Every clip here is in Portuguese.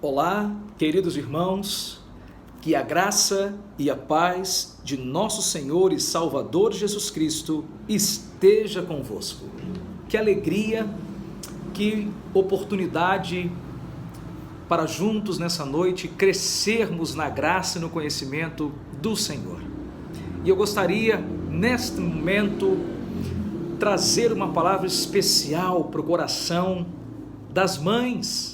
Olá, queridos irmãos, que a graça e a paz de nosso Senhor e Salvador Jesus Cristo esteja convosco. Que alegria, que oportunidade para juntos nessa noite crescermos na graça e no conhecimento do Senhor. E eu gostaria, neste momento, trazer uma palavra especial para o coração das mães,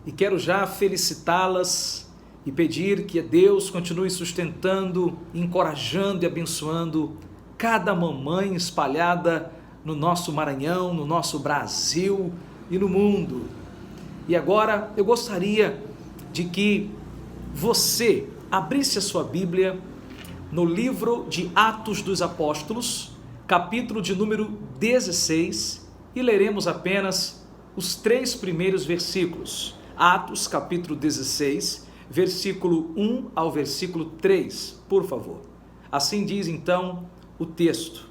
e quero já felicitá-las e pedir que Deus continue sustentando, encorajando e abençoando cada mamãe espalhada no nosso Maranhão, no nosso Brasil e no mundo. E agora eu gostaria de que você abrisse a sua Bíblia no livro de Atos dos Apóstolos, capítulo de número 16, e leremos apenas os 3 primeiros versículos. Atos, capítulo 16, versículo 1 ao versículo 3, por favor. Assim diz então o texto.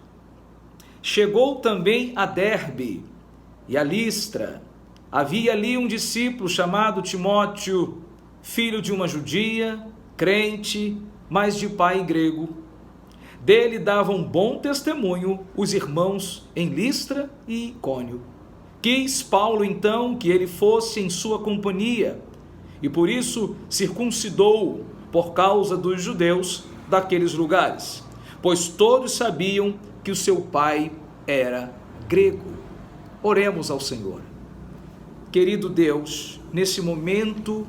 Chegou também a Derbe e a Listra. Havia ali um discípulo chamado Timóteo, filho de uma judia, crente, mas de pai grego. Dele davam bom testemunho os irmãos em Listra e Icônio. Quis Paulo então que ele fosse em sua companhia, e por isso circuncidou por causa dos judeus daqueles lugares, pois todos sabiam que o seu pai era grego. Oremos ao Senhor. Querido Deus, nesse momento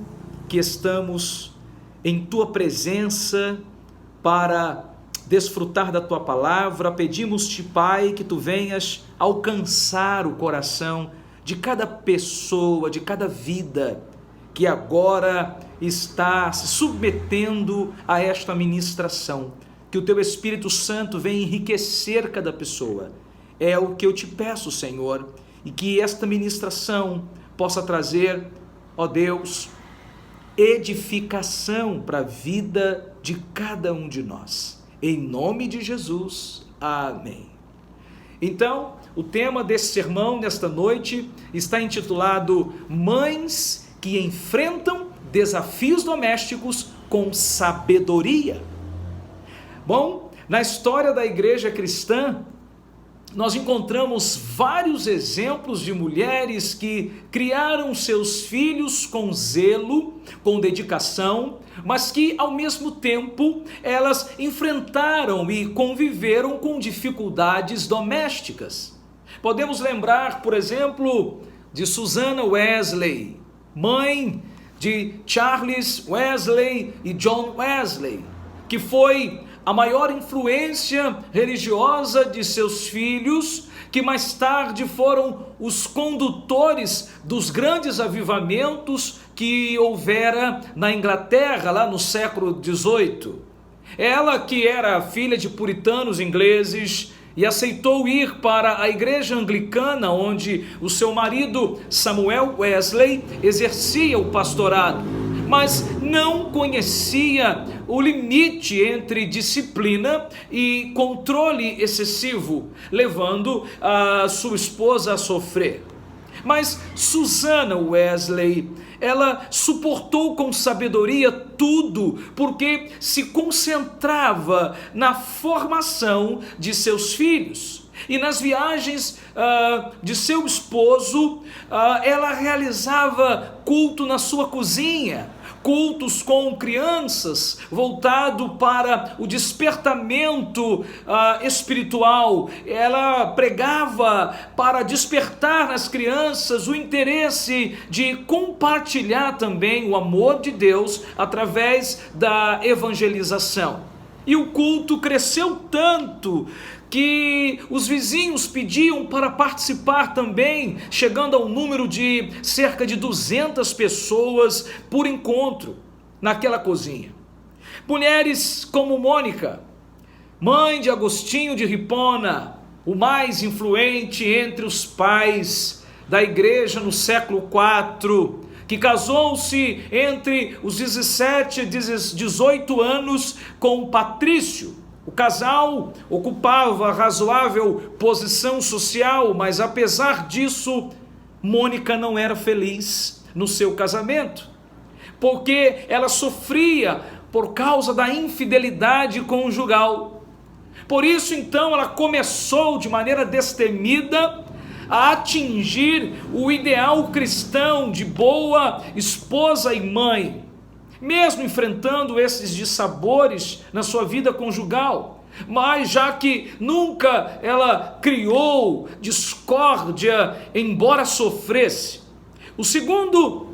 que estamos em tua presença para desfrutar da tua palavra, pedimos-te, Pai, que tu venhas alcançar o coração de cada pessoa, de cada vida que agora está se submetendo a esta ministração. Que o teu Espírito Santo venha enriquecer cada pessoa. É o que eu te peço, Senhor, e que esta ministração possa trazer, ó Deus, edificação para a vida de cada um de nós. Em nome de Jesus, amém. Então, o tema desse sermão nesta noite está intitulado Mães que enfrentam desafios domésticos com sabedoria. Bom, na história da igreja cristã, nós encontramos vários exemplos de mulheres que criaram seus filhos com zelo, com dedicação, mas que ao mesmo tempo elas enfrentaram e conviveram com dificuldades domésticas. Podemos lembrar, por exemplo, de Susanna Wesley, mãe de Charles Wesley e John Wesley, que foi a maior influência religiosa de seus filhos, que mais tarde foram os condutores dos grandes avivamentos que houvera na Inglaterra, lá no século XVIII. Ela, que era filha de puritanos ingleses e aceitou ir para a igreja anglicana, onde o seu marido Samuel Wesley exercia o pastorado, mas não conhecia o limite entre disciplina e controle excessivo, levando a sua esposa a sofrer. Mas Susanna Wesley, ela suportou com sabedoria tudo, porque se concentrava na formação de seus filhos. E nas viagens de seu esposo, ela realizava culto na sua cozinha, cultos com crianças, voltado para o despertamento espiritual. Ela pregava para despertar nas crianças o interesse de compartilhar também o amor de Deus através da evangelização. E o culto cresceu tanto que os vizinhos pediam para participar também, chegando ao número de cerca de 200 pessoas por encontro naquela cozinha. Mulheres como Mônica, mãe de Agostinho de Hipona, o mais influente entre os pais da igreja no século IV, que casou-se entre os 17 e 18 anos com Patrício. O casal ocupava razoável posição social, mas apesar disso, Mônica não era feliz no seu casamento. porque ela sofria por causa da infidelidade conjugal. Por isso, então, ela começou de maneira destemida a atingir o ideal cristão de boa esposa e mãe, mesmo enfrentando esses dissabores na sua vida conjugal. Mas já que nunca ela criou discórdia, embora sofresse. Segundo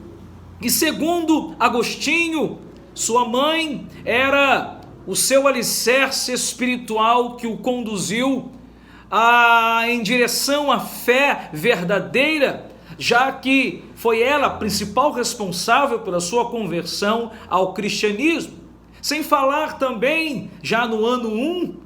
Agostinho, sua mãe era o seu alicerce espiritual que o conduziu em direção à fé verdadeira, já que foi ela a principal responsável pela sua conversão ao cristianismo. Sem falar também, já no ano 1,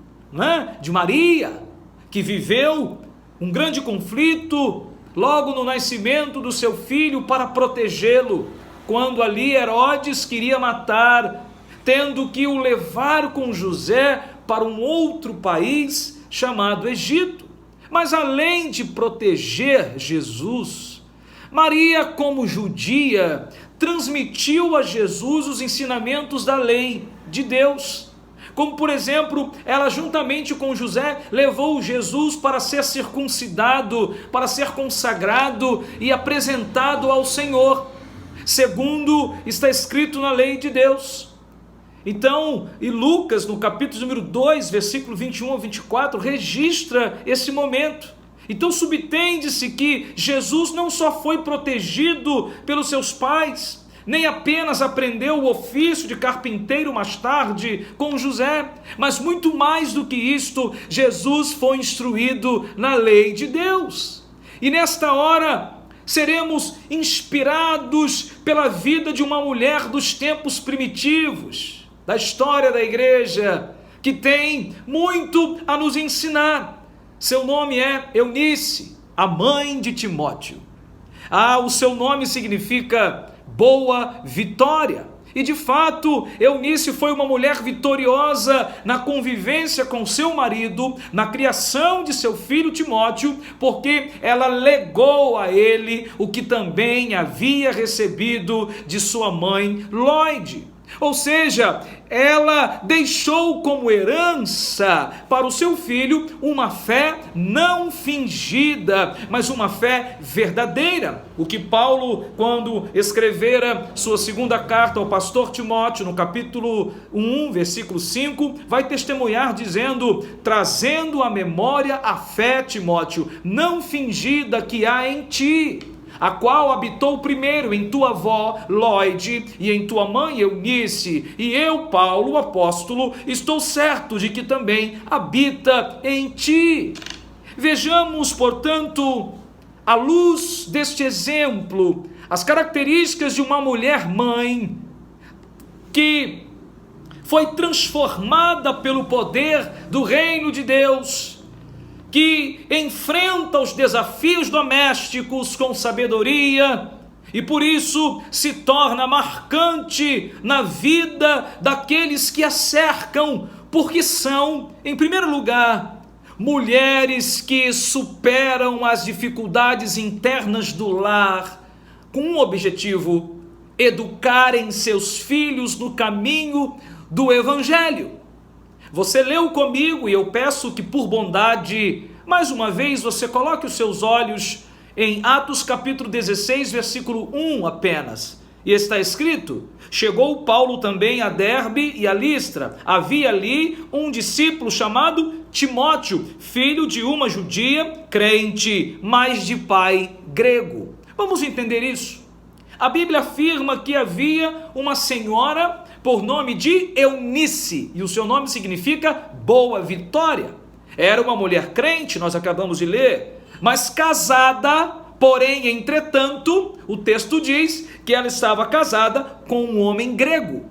de Maria, que viveu um grande conflito logo no nascimento do seu filho para protegê-lo, quando ali Herodes queria matar, tendo que o levar com José para um outro país chamado Egito. Mas além de proteger Jesus, Maria, como judia, transmitiu a Jesus os ensinamentos da lei de Deus. Como, por exemplo, ela juntamente com José levou Jesus para ser circuncidado, para ser consagrado e apresentado ao Senhor, segundo está escrito na lei de Deus. Então, e Lucas, no capítulo número 2, versículo 21 a 24, registra esse momento. Então subtende-se que Jesus não só foi protegido pelos seus pais, nem apenas aprendeu o ofício de carpinteiro mais tarde com José, mas muito mais do que isto, Jesus foi instruído na lei de Deus. E nesta hora seremos inspirados pela vida de uma mulher dos tempos primitivos, da história da igreja, que tem muito a nos ensinar. Seu nome é Eunice, a mãe de Timóteo. O seu nome significa boa vitória. E de fato, Eunice foi uma mulher vitoriosa na convivência com seu marido, na criação de seu filho Timóteo, porque ela legou a ele o que também havia recebido de sua mãe Lóide. Ou seja, ela deixou como herança para o seu filho uma fé não fingida, mas uma fé verdadeira. O que Paulo, quando escrevera sua segunda carta ao pastor Timóteo, no capítulo 1, versículo 5, vai testemunhar dizendo: trazendo à memória a fé, Timóteo, não fingida que há em ti, a qual habitou primeiro em tua avó Lóide e em tua mãe Eunice, e eu, Paulo, o apóstolo, estou certo de que também habita em ti. Vejamos, portanto, à luz deste exemplo, as características de uma mulher mãe que foi transformada pelo poder do reino de Deus, que enfrenta os desafios domésticos com sabedoria e por isso se torna marcante na vida daqueles que a cercam, porque são, em primeiro lugar, mulheres que superam as dificuldades internas do lar com um objetivo: educarem seus filhos no caminho do Evangelho. Você leu comigo e eu peço que por bondade, mais uma vez, você coloque os seus olhos em Atos capítulo 16, versículo 1 apenas. E está escrito: chegou Paulo também a Derbe e a Listra. Havia ali um discípulo chamado Timóteo, filho de uma judia, crente, mas de pai grego. Vamos entender isso. A Bíblia afirma que havia uma senhora por nome de Eunice, e o seu nome significa boa vitória. Era uma mulher crente, nós acabamos de ler, mas casada, porém, entretanto, o texto diz que ela estava casada com um homem grego.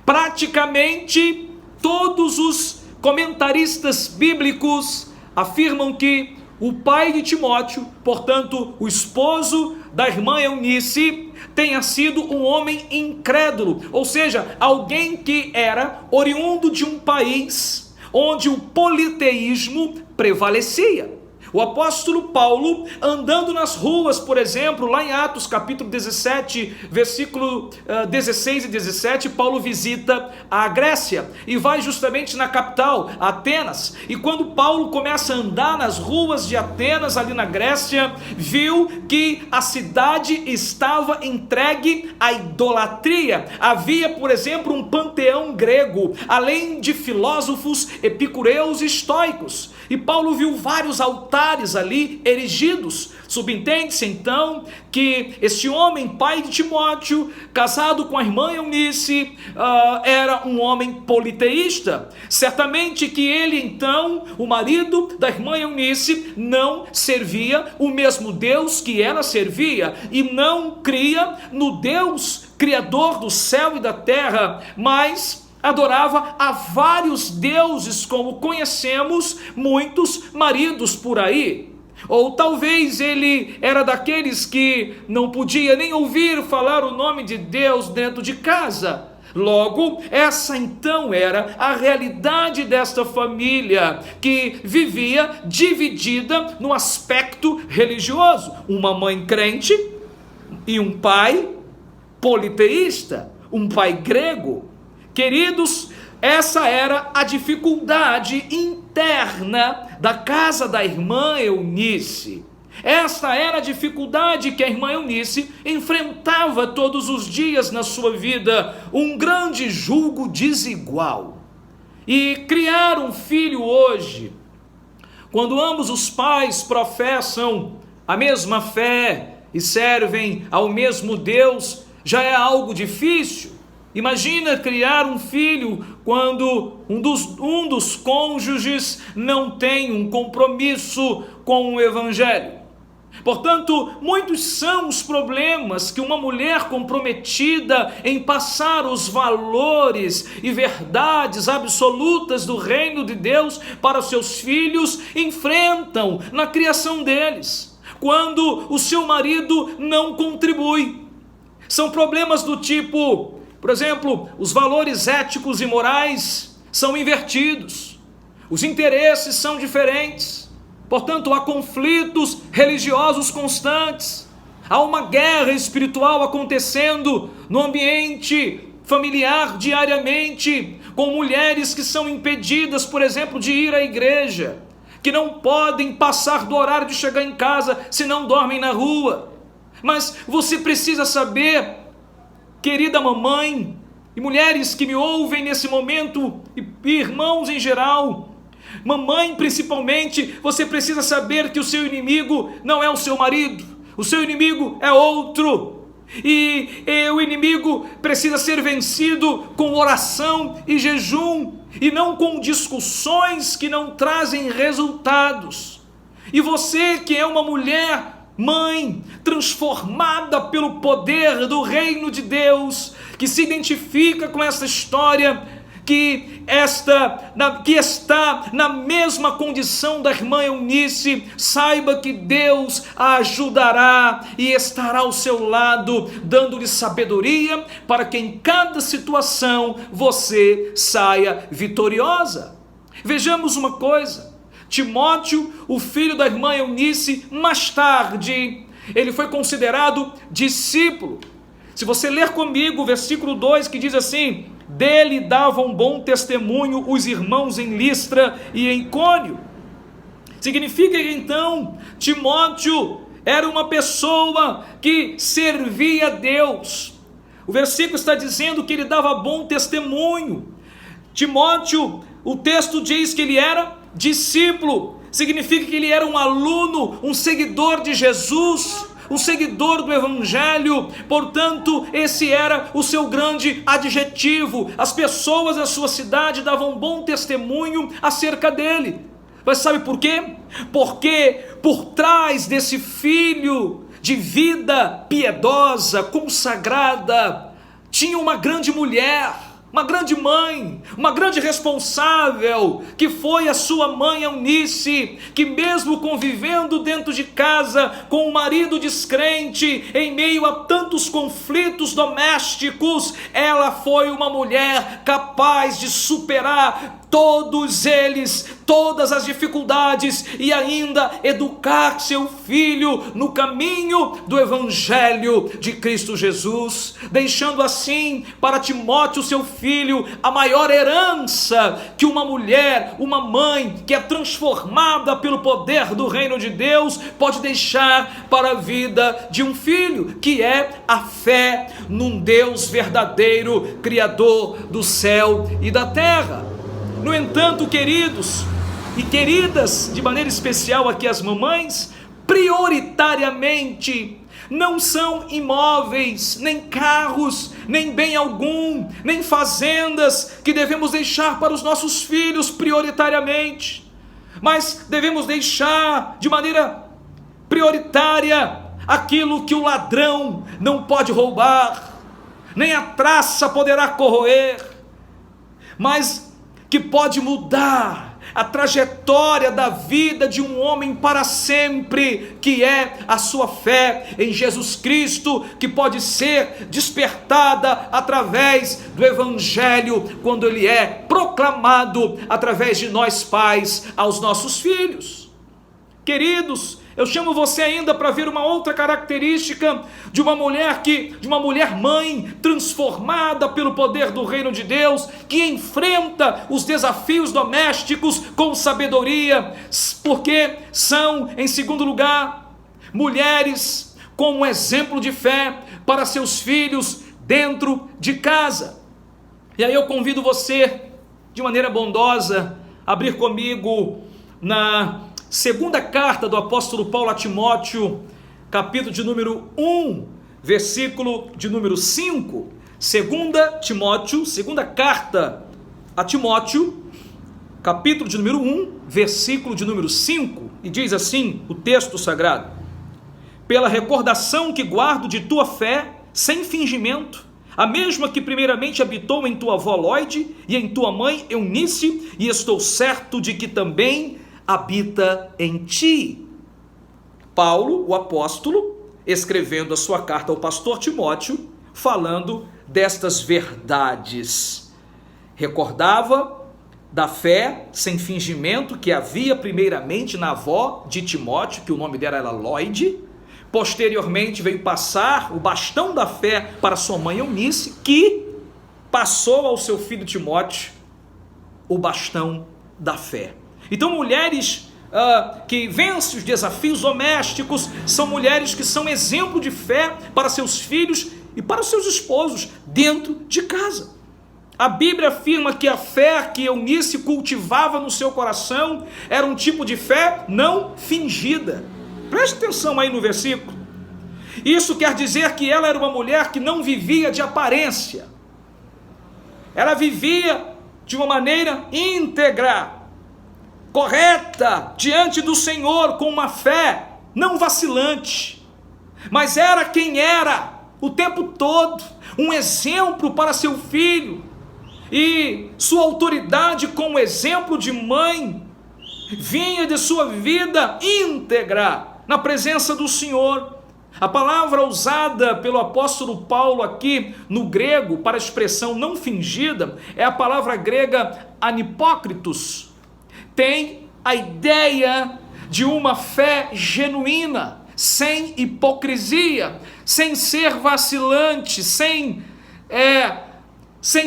Praticamente todos os comentaristas bíblicos afirmam que o pai de Timóteo, portanto, o esposo da irmã Eunice, tenha sido um homem incrédulo, ou seja, alguém que era oriundo de um país onde o politeísmo prevalecia. O apóstolo Paulo, andando nas ruas, por exemplo, lá em Atos capítulo 17, versículo 16 e 17, Paulo visita a Grécia e vai justamente na capital, Atenas. E quando Paulo começa a andar nas ruas de Atenas, ali na Grécia, viu que a cidade estava entregue à idolatria. Havia, por exemplo, um panteão grego, além de filósofos epicureus e estoicos. E Paulo viu vários altares ali erigidos. Subentende-se então que este homem, pai de Timóteo, casado com a irmã Eunice, era um homem politeísta. Certamente que ele então, o marido da irmã Eunice, não servia o mesmo Deus que ela servia, e não cria no Deus criador do céu e da terra, mas adorava a vários deuses, como conhecemos muitos maridos por aí. Ou talvez ele era daqueles que não podia nem ouvir falar o nome de Deus dentro de casa. Logo, essa então era a realidade desta família, que vivia dividida no aspecto religioso. Uma mãe crente e um pai politeísta, um pai grego. Queridos, essa era a dificuldade interna da casa da irmã Eunice. Esta era a dificuldade que a irmã Eunice enfrentava todos os dias na sua vida, um grande jugo desigual. E criar um filho hoje, quando ambos os pais professam a mesma fé e servem ao mesmo Deus, já é algo difícil. Imagina criar um filho quando um dos cônjuges não tem um compromisso com o evangelho. Portanto, muitos são os problemas que uma mulher comprometida em passar os valores e verdades absolutas do reino de Deus para os seus filhos enfrentam na criação deles, quando o seu marido não contribui. São problemas do tipo, por exemplo, os valores éticos e morais são invertidos, os interesses são diferentes. Portanto, há conflitos religiosos constantes, há uma guerra espiritual acontecendo no ambiente familiar diariamente, com mulheres que são impedidas, por exemplo, de ir à igreja, que não podem passar do horário de chegar em casa se não dormem na rua. Mas você precisa saber, querida mamãe, e mulheres que me ouvem nesse momento, e irmãos em geral, mamãe principalmente, você precisa saber que o seu inimigo não é o seu marido, o seu inimigo é outro, e o inimigo precisa ser vencido com oração e jejum, e não com discussões que não trazem resultados. E você que é uma mulher, mãe, transformada pelo poder do reino de Deus, que se identifica com essa história, que está na mesma condição da irmã Eunice, saiba que Deus a ajudará e estará ao seu lado, dando-lhe sabedoria para que em cada situação você saia vitoriosa. Vejamos uma coisa: Timóteo, o filho da irmã Eunice, mais tarde, ele foi considerado discípulo. Se você ler comigo o versículo 2, que diz assim: dele davam bom testemunho os irmãos em Listra e em Icônio. Significa que então Timóteo era uma pessoa que servia a Deus. O versículo está dizendo que ele dava bom testemunho. Timóteo, o texto diz que ele era discípulo. Significa que ele era um aluno, um seguidor de Jesus, um seguidor do evangelho. Portanto, esse era o seu grande adjetivo. As pessoas da sua cidade davam bom testemunho acerca dele. Mas sabe por quê? Porque por trás desse filho de vida piedosa, consagrada, tinha uma grande mulher, uma grande mãe, uma grande responsável, que foi a sua mãe Eunice, que mesmo convivendo dentro de casa com um marido descrente, em meio a tantos conflitos domésticos, ela foi uma mulher capaz de superar todos eles, todas as dificuldades, e ainda educar seu filho no caminho do Evangelho de Cristo Jesus, deixando assim para Timóteo, seu filho, a maior herança que uma mulher, uma mãe que é transformada pelo poder do reino de Deus pode deixar para a vida de um filho, que é a fé num Deus verdadeiro, Criador do céu e da terra. No entanto, queridos e queridas, de maneira especial aqui as mamães, prioritariamente não são imóveis, nem carros, nem bem algum, nem fazendas que devemos deixar para os nossos filhos prioritariamente, mas devemos deixar de maneira prioritária aquilo que o ladrão não pode roubar, nem a traça poderá corroer, mas que pode mudar a trajetória da vida de um homem para sempre, que é a sua fé em Jesus Cristo, que pode ser despertada através do Evangelho, quando ele é proclamado através de nós pais aos nossos filhos. Queridos, eu chamo você ainda para ver uma outra característica de uma mulher mãe transformada pelo poder do reino de Deus, que enfrenta os desafios domésticos com sabedoria, porque são, em segundo lugar, mulheres com um exemplo de fé para seus filhos dentro de casa. E aí eu convido você, de maneira bondosa, a abrir comigo na segunda carta do apóstolo Paulo a Timóteo, capítulo de número 1, versículo de número 5. Segunda carta a Timóteo, capítulo de número 1, versículo de número 5, e diz assim o texto sagrado: pela recordação que guardo de tua fé, sem fingimento, a mesma que primeiramente habitou em tua avó Loide e em tua mãe Eunice, e estou certo de que também habita em ti. Paulo, o apóstolo, escrevendo a sua carta ao pastor Timóteo, falando destas verdades. Recordava da fé sem fingimento que havia primeiramente na avó de Timóteo, que o nome dela era Loide. Posteriormente veio passar o bastão da fé para sua mãe Eunice, que passou ao seu filho Timóteo o bastão da fé. Então, mulheres que vencem os desafios domésticos são mulheres que são exemplo de fé para seus filhos e para os seus esposos dentro de casa. A Bíblia afirma que a fé que Eunice cultivava no seu coração era um tipo de fé não fingida. Preste atenção aí no versículo. Isso quer dizer que ela era uma mulher que não vivia de aparência. Ela vivia de uma maneira íntegra, correta, diante do Senhor, com uma fé não vacilante, mas era quem era o tempo todo, um exemplo para seu filho, e sua autoridade como exemplo de mãe vinha de sua vida íntegra na presença do Senhor. A palavra usada pelo apóstolo Paulo aqui no grego para a expressão não fingida é a palavra grega anipócritos. Tem a ideia de uma fé genuína, sem hipocrisia, sem ser vacilante, sem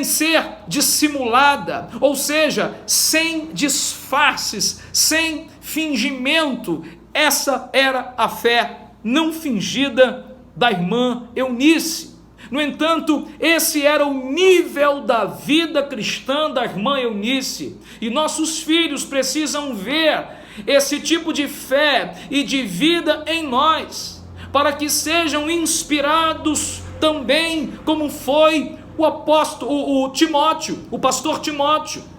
ser dissimulada, ou seja, sem disfarces, sem fingimento. Essa era a fé não fingida da irmã Eunice. No entanto, esse era o nível da vida cristã da irmã Eunice, e nossos filhos precisam ver esse tipo de fé e de vida em nós, para que sejam inspirados também, como foi o Timóteo, o pastor Timóteo.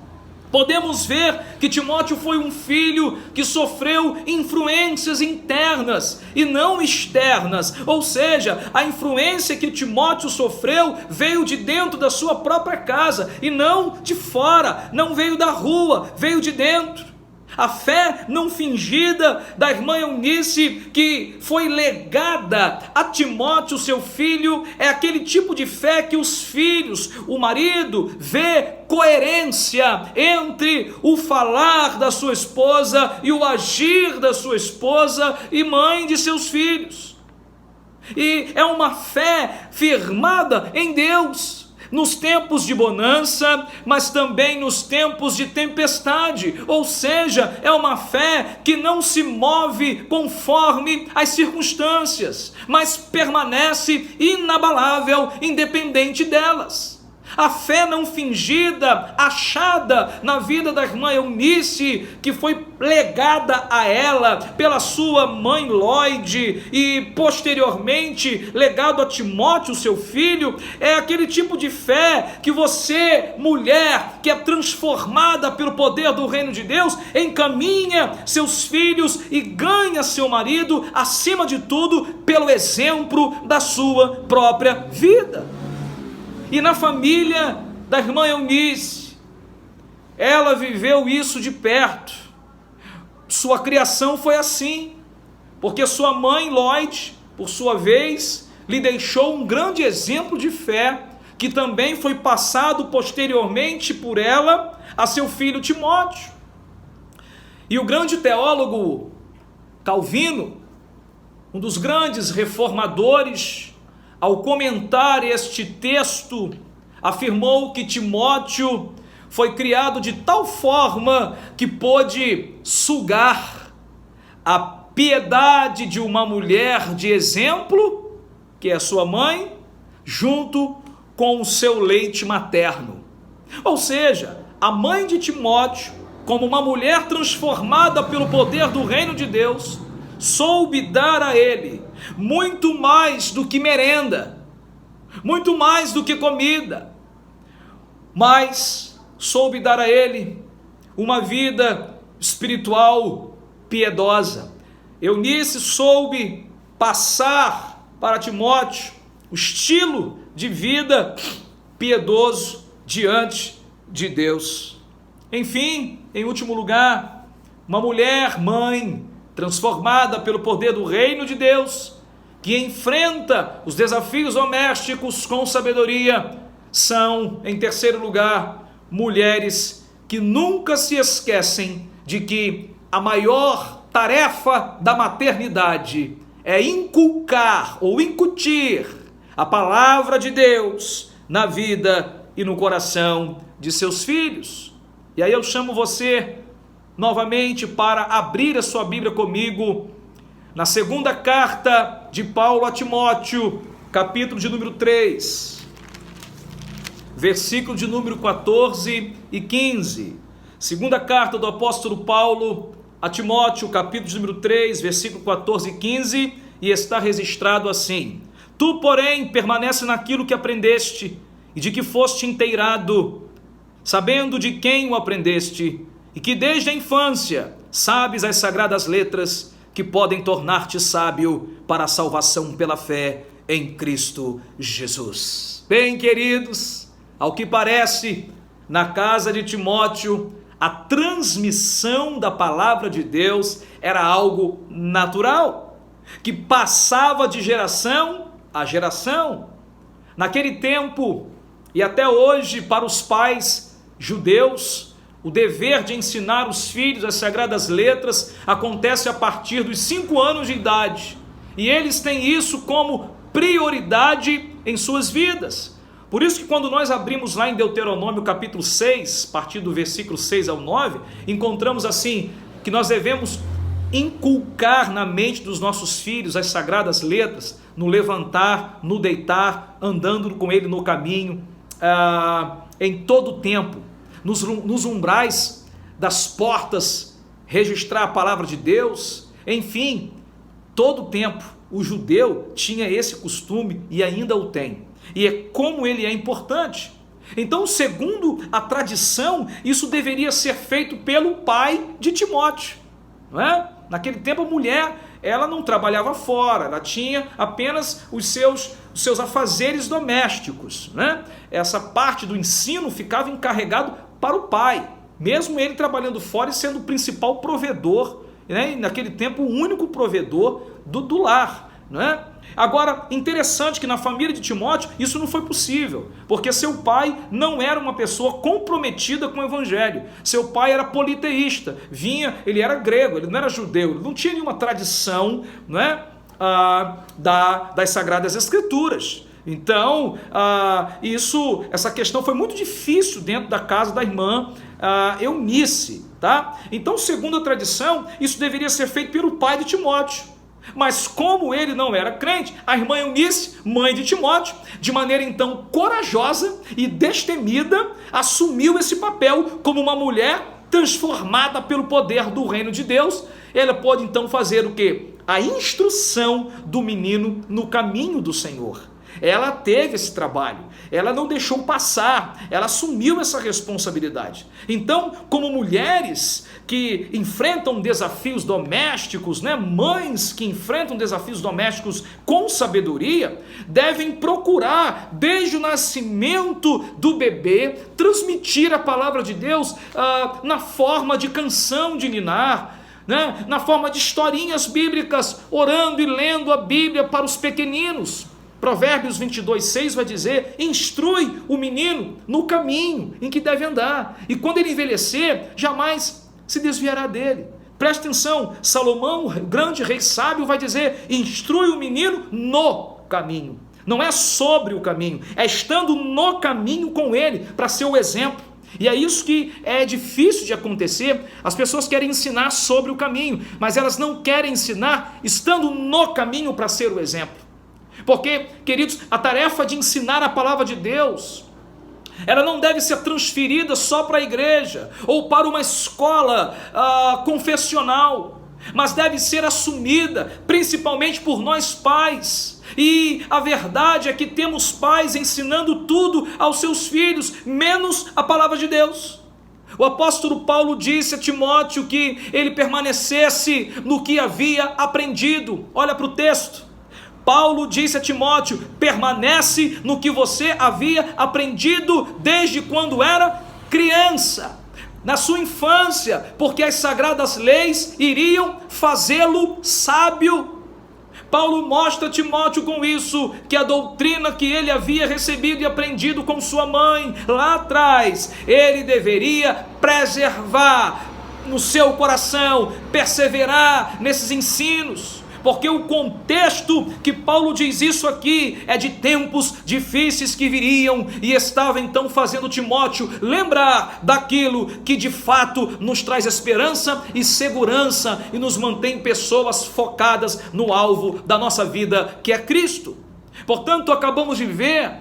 Podemos ver que Timóteo foi um filho que sofreu influências internas e não externas, ou seja, a influência que Timóteo sofreu veio de dentro da sua própria casa e não de fora, não veio da rua, veio de dentro. A fé não fingida da irmã Eunice, que foi legada a Timóteo, seu filho, é aquele tipo de fé que os filhos, o marido, vê coerência entre o falar da sua esposa e o agir da sua esposa e mãe de seus filhos. E é uma fé firmada em Deus, nos tempos de bonança, mas também nos tempos de tempestade. Ou seja, é uma fé que não se move conforme as circunstâncias, mas permanece inabalável, independente delas. A fé não fingida, achada na vida da irmã Eunice, que foi legada a ela pela sua mãe Lloyd e posteriormente legado a Timóteo, seu filho, é aquele tipo de fé que você, mulher, que é transformada pelo poder do reino de Deus, encaminha seus filhos e ganha seu marido, acima de tudo, pelo exemplo da sua própria vida. E na família da irmã Eunice, ela viveu isso de perto. Sua criação foi assim, porque sua mãe Lloyd, por sua vez, lhe deixou um grande exemplo de fé, que também foi passado posteriormente por ela a seu filho Timóteo. E o grande teólogo Calvino, um dos grandes reformadores, ao comentar este texto, afirmou que Timóteo foi criado de tal forma que pôde sugar a piedade de uma mulher de exemplo, que é sua mãe, junto com o seu leite materno. Ou seja, a mãe de Timóteo, como uma mulher transformada pelo poder do reino de Deus, soube dar a ele muito mais do que merenda, muito mais do que comida, mas soube dar a ele uma vida espiritual piedosa. Eunice soube passar para Timóteo o estilo de vida piedoso diante de Deus. Enfim, em último lugar, uma mulher mãe transformada pelo poder do reino de Deus, que enfrenta os desafios domésticos com sabedoria, são, em terceiro lugar, mulheres que nunca se esquecem de que a maior tarefa da maternidade é inculcar ou incutir a palavra de Deus na vida e no coração de seus filhos. E aí eu chamo você novamente para abrir a sua Bíblia comigo na segunda carta de Paulo a Timóteo, capítulo de número 3, versículo de número 14 e 15. Segunda carta do apóstolo Paulo a Timóteo, capítulo de número 3, versículo 14 e 15, e está registrado assim: Tu, porém, permanece naquilo que aprendeste e de que foste inteirado, sabendo de quem o aprendeste, e que desde a infância sabes as sagradas letras que podem tornar-te sábio para a salvação pela fé em Cristo Jesus. Bem, queridos, ao que parece, na casa de Timóteo, a transmissão da palavra de Deus era algo natural, que passava de geração a geração. Naquele tempo, e até hoje, para os pais judeus, o dever de ensinar os filhos as sagradas letras acontece a partir dos 5 anos de idade. E eles têm isso como prioridade em suas vidas. Por isso que quando nós abrimos lá em Deuteronômio capítulo 6, a partir do versículo 6 ao 9, encontramos assim, que nós devemos inculcar na mente dos nossos filhos as sagradas letras, no levantar, no deitar, andando com ele no caminho, em todo o tempo. Nos umbrais das portas, registrar a palavra de Deus, enfim, todo o tempo o judeu tinha esse costume e ainda o tem, e é como ele é importante. Então, segundo a tradição, isso deveria ser feito pelo pai de Timóteo, não é? Naquele tempo a mulher, ela não trabalhava fora, ela tinha apenas os seus afazeres domésticos, né? Essa parte do ensino ficava encarregado para o pai. mesmo ele trabalhando fora e sendo o principal provedor, né? Naquele tempo o único provedor do lar, não é? Agora, interessante que na família de Timóteo isso não foi possível, porque seu pai não era uma pessoa comprometida com o evangelho. Seu pai era politeísta, ele era grego, ele não era judeu, ele não tinha nenhuma tradição, não é? Das Sagradas Escrituras. Então, essa questão foi muito difícil dentro da casa da irmã Eunice, tá? Então, segundo a tradição, isso deveria ser feito pelo pai de Timóteo. Mas como ele não era crente, a irmã Eunice, mãe de Timóteo, de maneira então corajosa e destemida, assumiu esse papel como uma mulher transformada pelo poder do reino de Deus. Ela pôde então fazer o quê? A instrução do menino no caminho do Senhor. Ela teve esse trabalho, ela não deixou passar, ela assumiu essa responsabilidade. Então, como mulheres que enfrentam desafios domésticos, né, mães que enfrentam desafios domésticos com sabedoria, devem procurar, desde o nascimento do bebê, transmitir a palavra de Deus na forma de canção de ninar, né, na forma de historinhas bíblicas, orando e lendo a Bíblia para os pequeninos. Provérbios 22:6 vai dizer: instrui o menino no caminho em que deve andar, e quando ele envelhecer, jamais se desviará dele. Preste atenção, Salomão, o grande rei sábio, vai dizer: instrui o menino no caminho. Não é sobre o caminho, é estando no caminho com ele, para ser o exemplo. E é isso que é difícil de acontecer. As pessoas querem ensinar sobre o caminho, mas elas não querem ensinar estando no caminho para ser o exemplo. Porque, queridos, a tarefa de ensinar a palavra de Deus, ela não deve ser transferida só para a igreja ou para uma escola confessional, mas deve ser assumida principalmente por nós pais. E a verdade é que temos pais ensinando tudo aos seus filhos, menos a palavra de Deus. O apóstolo Paulo disse a Timóteo que ele permanecesse no que havia aprendido. Olha para o texto. Paulo disse a Timóteo: permanece no que você havia aprendido desde quando era criança, na sua infância, porque as sagradas leis iriam fazê-lo sábio. Paulo mostra a Timóteo com isso que a doutrina que ele havia recebido e aprendido com sua mãe lá atrás, ele deveria preservar no seu coração, perseverar nesses ensinos. Porque o contexto que Paulo diz isso aqui é de tempos difíceis que viriam, e estava então fazendo Timóteo lembrar daquilo que de fato nos traz esperança e segurança e nos mantém pessoas focadas no alvo da nossa vida, que é Cristo. Portanto, acabamos de ver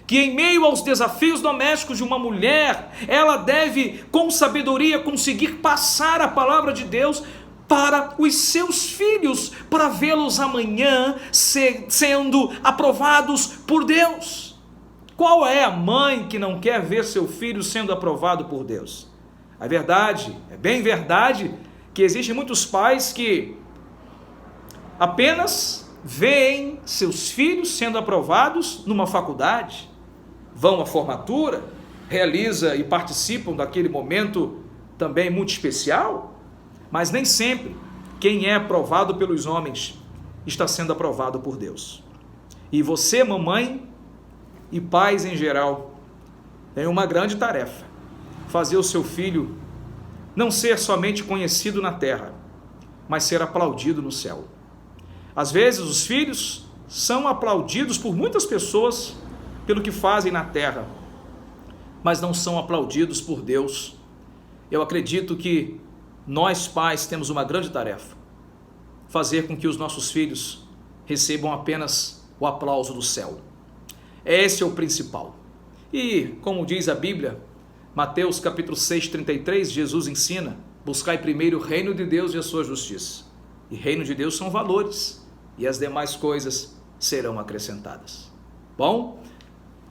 que em meio aos desafios domésticos de uma mulher, ela deve com sabedoria conseguir passar a palavra de Deus para os seus filhos, para vê-los amanhã sendo aprovados por Deus. Qual é a mãe que não quer ver seu filho sendo aprovado por Deus? É verdade, é bem verdade, que existem muitos pais que apenas veem seus filhos sendo aprovados numa faculdade, vão à formatura, realizam e participam daquele momento também muito especial. Mas nem sempre quem é aprovado pelos homens está sendo aprovado por Deus. E você, mamãe e pais em geral, tem uma grande tarefa: fazer o seu filho não ser somente conhecido na terra, mas ser aplaudido no céu. Às vezes os filhos são aplaudidos por muitas pessoas pelo que fazem na terra, mas não são aplaudidos por Deus. Eu acredito que nós pais temos uma grande tarefa: fazer com que os nossos filhos recebam apenas o aplauso do céu. Esse é o principal. E como diz a Bíblia, Mateus capítulo 6:33, Jesus ensina: buscai primeiro o reino de Deus e a sua justiça. E reino de Deus são valores, e as demais coisas serão acrescentadas. Bom,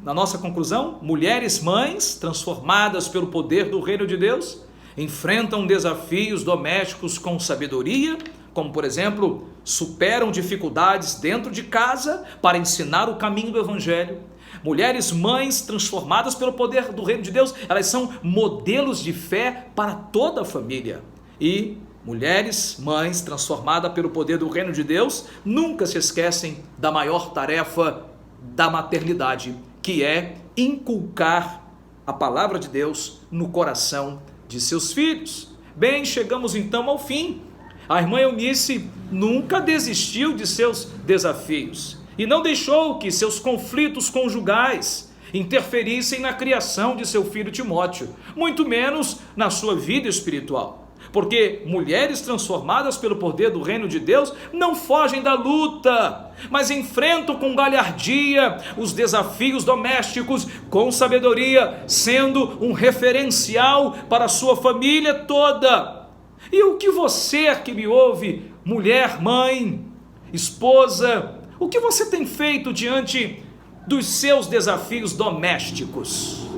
na nossa conclusão, mulheres mães transformadas pelo poder do reino de Deus enfrentam desafios domésticos com sabedoria, como por exemplo, superam dificuldades dentro de casa para ensinar o caminho do Evangelho, Mulheres mães transformadas pelo poder do reino de Deus, elas são modelos de fé para toda a família. E mulheres mães transformadas pelo poder do reino de Deus nunca se esquecem da maior tarefa da maternidade, que é inculcar a palavra de Deus no coração de seus filhos. Bem, chegamos então ao fim. A irmã Eunice nunca desistiu de seus desafios e não deixou que seus conflitos conjugais interferissem na criação de seu filho Timóteo, muito menos na sua vida espiritual. Porque mulheres transformadas pelo poder do reino de Deus não fogem da luta, mas enfrentam com galhardia os desafios domésticos com sabedoria, sendo um referencial para a sua família toda. E o que você que me ouve, mulher, mãe, esposa, o que você tem feito diante dos seus desafios domésticos?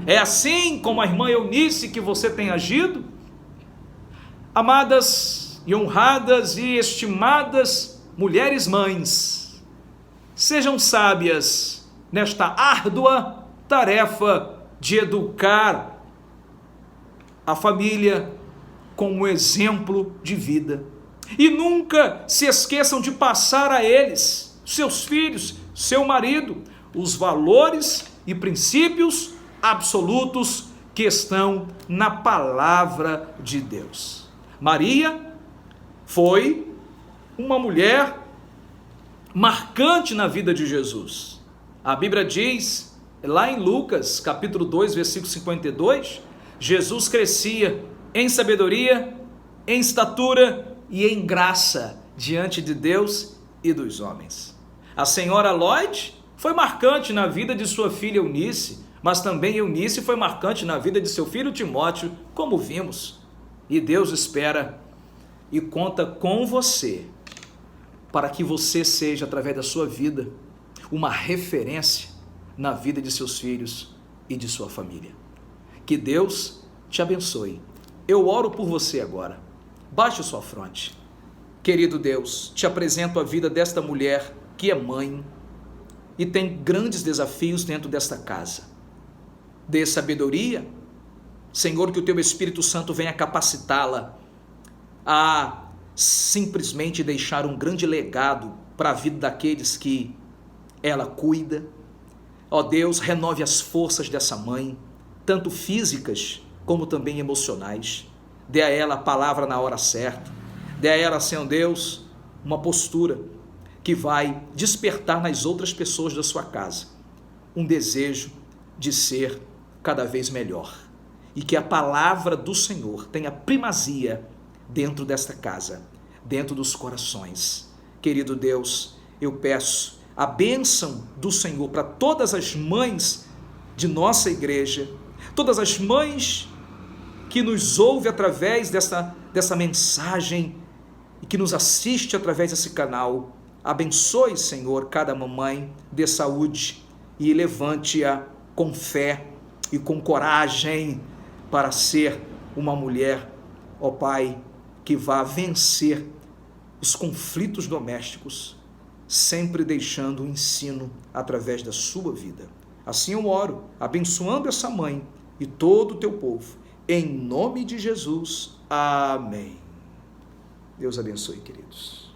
É assim como a irmã Eunice que você tem agido? Amadas e honradas e estimadas mulheres mães, sejam sábias nesta árdua tarefa de educar a família com um exemplo de vida. E nunca se esqueçam de passar a eles, seus filhos, seu marido, os valores e princípios absolutos que estão na palavra de Deus. Maria foi uma mulher marcante na vida de Jesus. A Bíblia diz, lá em Lucas, capítulo 2, versículo 52, Jesus crescia em sabedoria, em estatura e em graça diante de Deus e dos homens. A senhora Lloyd foi marcante na vida de sua filha Eunice, mas também Eunice foi marcante na vida de seu filho Timóteo, como vimos. E Deus espera e conta com você para que você seja, através da sua vida, uma referência na vida de seus filhos e de sua família. Que Deus te abençoe. Eu oro por você agora. Baixe sua fronte. Querido Deus, te apresento a vida desta mulher que é mãe e tem grandes desafios dentro desta casa. Dê sabedoria, Senhor, que o teu Espírito Santo venha capacitá-la a simplesmente deixar um grande legado para a vida daqueles que ela cuida. Ó Deus, renove as forças dessa mãe, tanto físicas como também emocionais. Dê a ela a palavra na hora certa. Dê a ela, Senhor Deus, uma postura que vai despertar nas outras pessoas da sua casa um desejo de ser cada vez melhor. E que a palavra do Senhor tenha primazia dentro desta casa, dentro dos corações. Querido Deus, eu peço a bênção do Senhor para todas as mães de nossa igreja, todas as mães que nos ouvem através dessa mensagem e que nos assiste através desse canal. Abençoe, Senhor, cada mamãe, dê saúde e levante-a com fé e com coragem para ser uma mulher, ó Pai, que vá vencer os conflitos domésticos, sempre deixando o ensino através da sua vida. Assim eu oro, abençoando essa mãe e todo o teu povo, em nome de Jesus. Amém. Deus abençoe, queridos.